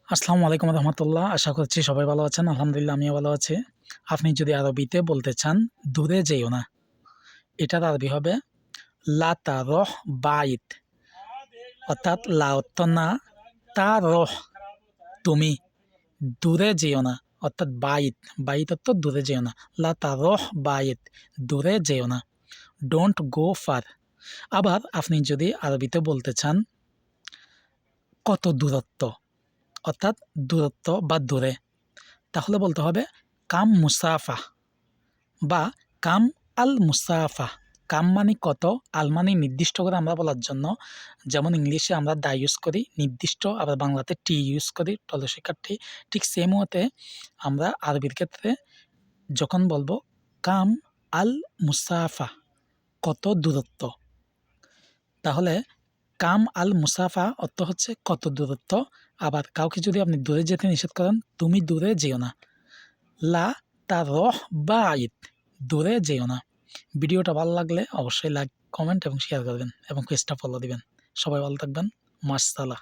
আসসালামু আলাইকুম রহমতুল্লাহ। আশা করছি সবাই ভালো আছেন। আলহামদুলিল্লাহ আমিও ভালো আছি। আপনি যদি আরবিতে বলতে চান দূরে যেও না, এটার আরবি হবে লা তারহ বাইত, অর্থাৎ লা অর্থ না, তারহ তুমি, দূরে যেও না অর্থাৎ বাইত, বাইত অর্থ দূরে যেও না। লা তারহ বাইত, দূরে যেও না। Don't go fur. আবার আপনি যদি আরবিতে বলতে চান কত দূরত্ব, অর্থাৎ দূরত্ব বা দূরে, তাহলে বলতে হবে কাম মুসাফা বা কাম আল মুসাফা। কাম মানে কত, আল মানে নির্দিষ্ট করে আমরা বলার জন্য, যেমন ইংলিশে আমরা দা ইউজ করি নির্দিষ্ট, আবার বাংলাতে টি ইউজ করি টলশিকার টি। ঠিক সেম ওতে আমরা আরবির ক্ষেত্রে যখন বলবো কাম আল মুসাফা, কত দূরত্ব, তাহলে কাম আল মুসাফা অর্থ হচ্ছে কত দূরত্ব। আবার কাউকে যদি আপনি দূরে যেতে নিষেধ করেন, তুমি দূরে যেও না, লা তারহ বাইত, দূরে যেও না। ভিডিওটা ভালো লাগলে অবশ্যই লাইক, কমেন্ট এবং শেয়ার করবেন এবং পেজটা ফলো দিবেন। সবাই ভালো থাকবেন। মাশাআল্লাহ।